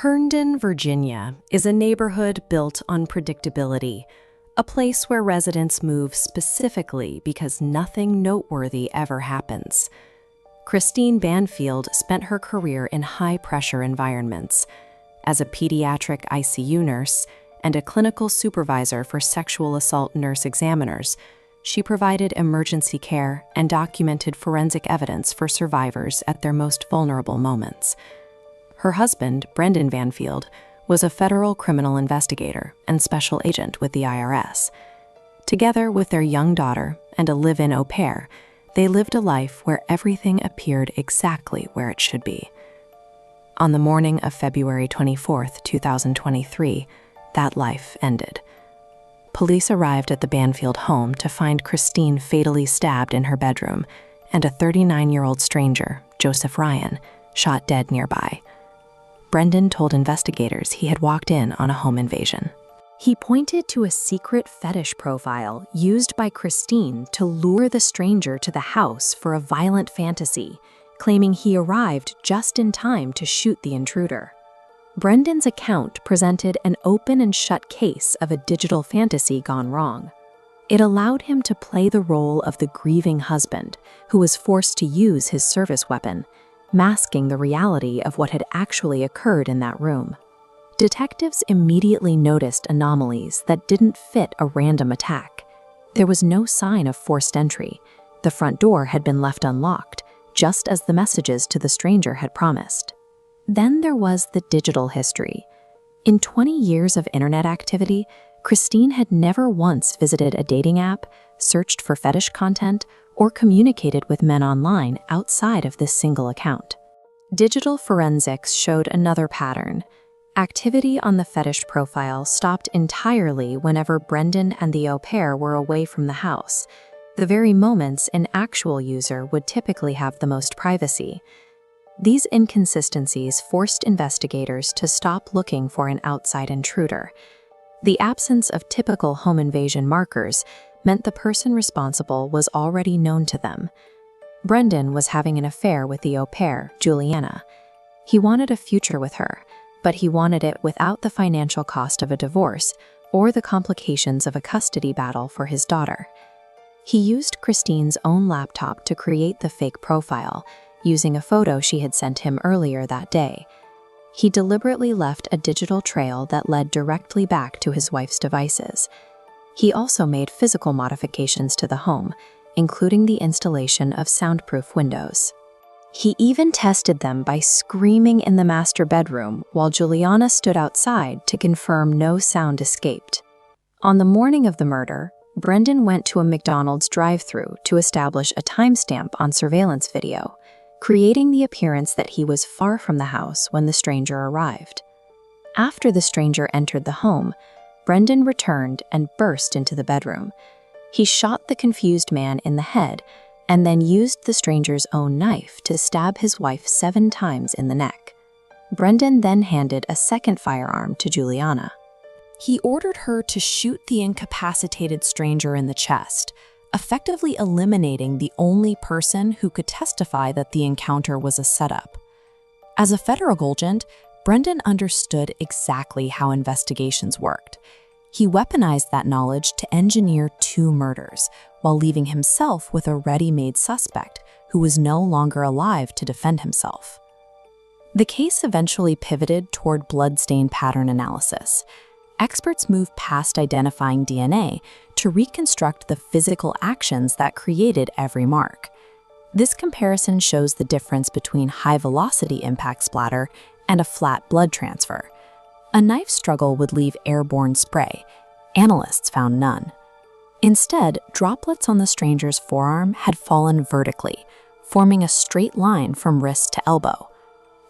Herndon, Virginia, is a neighborhood built on predictability, a place where residents move specifically because nothing noteworthy ever happens. Christine Banfield spent her career in high-pressure environments. As a pediatric ICU nurse and a clinical supervisor for sexual assault nurse examiners, she provided emergency care and documented forensic evidence for survivors at their most vulnerable moments. Her husband, Brendan Banfield, was a federal criminal investigator and special agent with the IRS. Together with their young daughter and a live-in au pair, they lived a life where everything appeared exactly where it should be. On the morning of February 24, 2023, that life ended. Police arrived at the Banfield home to find Christine fatally stabbed in her bedroom and a 39-year-old stranger, Joseph Ryan, shot dead nearby. Brendan told investigators he had walked in on a home invasion. He pointed to a secret fetish profile used by Christine to lure the stranger to the house for a violent fantasy, claiming he arrived just in time to shoot the intruder. Brendan's account presented an open and shut case of a digital fantasy gone wrong. It allowed him to play the role of the grieving husband who was forced to use his service weapon, masking the reality of what had actually occurred in that room. Detectives immediately noticed anomalies that didn't fit a random attack. There was no sign of forced entry. The front door had been left unlocked, just as the messages to the stranger had promised. Then there was the digital history. In 20 years of internet activity, Christine had never once visited a dating app, searched for fetish content, or communicated with men online outside of this single account. Digital forensics showed another pattern. Activity on the fetish profile stopped entirely whenever Brendan and the au pair were away from the house, the very moments an actual user would typically have the most privacy. These inconsistencies forced investigators to stop looking for an outside intruder. The absence of typical home invasion markers meant the person responsible was already known to them. Brendan was having an affair with the au pair, Juliana. He wanted a future with her, but he wanted it without the financial cost of a divorce or the complications of a custody battle for his daughter. He used Christine's own laptop to create the fake profile, using a photo she had sent him earlier that day. He deliberately left a digital trail that led directly back to his wife's devices. He also made physical modifications to the home, including the installation of soundproof windows. He even tested them by screaming in the master bedroom while Juliana stood outside to confirm no sound escaped. On the morning of the murder, Brendan went to a McDonald's drive-thru to establish a timestamp on surveillance video, creating the appearance that he was far from the house when the stranger arrived. After the stranger entered the home, Brendan returned and burst into the bedroom. He shot the confused man in the head and then used the stranger's own knife to stab his wife 7 times in the neck. Brendan then handed a second firearm to Juliana. He ordered her to shoot the incapacitated stranger in the chest, effectively eliminating the only person who could testify that the encounter was a setup. As a federal agent, Brendan understood exactly how investigations worked. He weaponized that knowledge to engineer 2 murders, while leaving himself with a ready-made suspect who was no longer alive to defend himself. The case eventually pivoted toward bloodstain pattern analysis. Experts moved past identifying DNA to reconstruct the physical actions that created every mark. This comparison shows the difference between high-velocity impact splatter and a flat blood transfer. A knife struggle would leave airborne spray. Analysts found none. Instead, droplets on the stranger's forearm had fallen vertically, forming a straight line from wrist to elbow.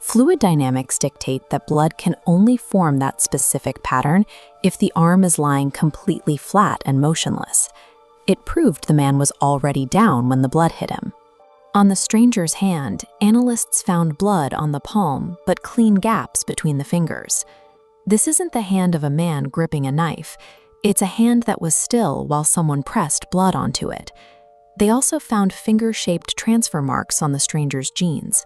Fluid dynamics dictate that blood can only form that specific pattern if the arm is lying completely flat and motionless. It proved the man was already down when the blood hit him. On the stranger's hand, analysts found blood on the palm, but clean gaps between the fingers. This isn't the hand of a man gripping a knife. It's a hand that was still while someone pressed blood onto it. They also found finger-shaped transfer marks on the stranger's jeans.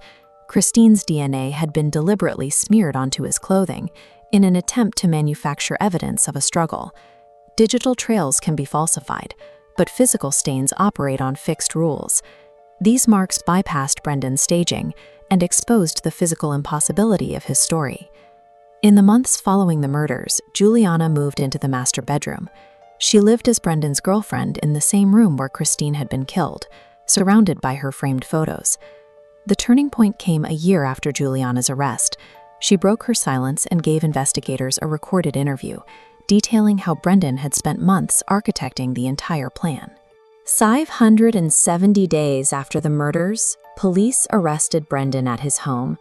Christine's DNA had been deliberately smeared onto his clothing in an attempt to manufacture evidence of a struggle. Digital trails can be falsified, but physical stains operate on fixed rules. These marks bypassed Brendan's staging and exposed the physical impossibility of his story. In the months following the murders, Juliana moved into the master bedroom. She lived as Brendan's girlfriend in the same room where Christine had been killed, surrounded by her framed photos. The turning point came a year after Juliana's arrest. She broke her silence and gave investigators a recorded interview, detailing how Brendan had spent months architecting the entire plan. 570 days after the murders, police arrested Brendan at his home.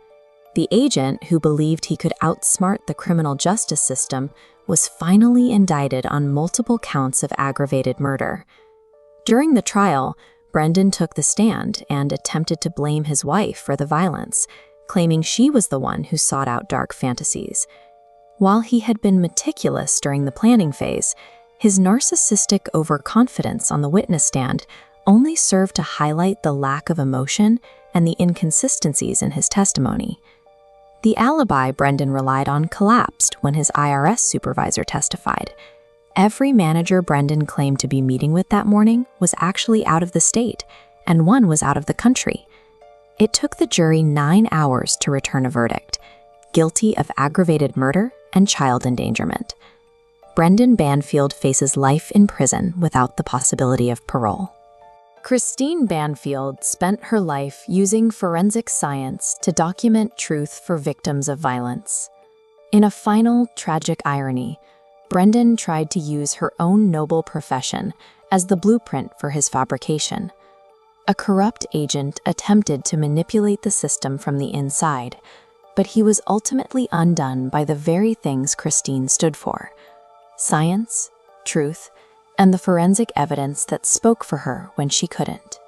The agent, who believed he could outsmart the criminal justice system, was finally indicted on multiple counts of aggravated murder. During the trial, Brendan took the stand and attempted to blame his wife for the violence, claiming she was the one who sought out dark fantasies. While he had been meticulous during the planning phase, his narcissistic overconfidence on the witness stand only served to highlight the lack of emotion and the inconsistencies in his testimony. The alibi Brendan relied on collapsed when his IRS supervisor testified. Every manager Brendan claimed to be meeting with that morning was actually out of the state, and one was out of the country. It took the jury 9 hours to return a verdict: guilty of aggravated murder and child endangerment. Brendan Banfield faces life in prison without the possibility of parole. Christine Banfield spent her life using forensic science to document truth for victims of violence. In a final, tragic irony, Brendan tried to use her own noble profession as the blueprint for his fabrication. A corrupt agent attempted to manipulate the system from the inside, but he was ultimately undone by the very things Christine stood for: science, truth, and the forensic evidence that spoke for her when she couldn't.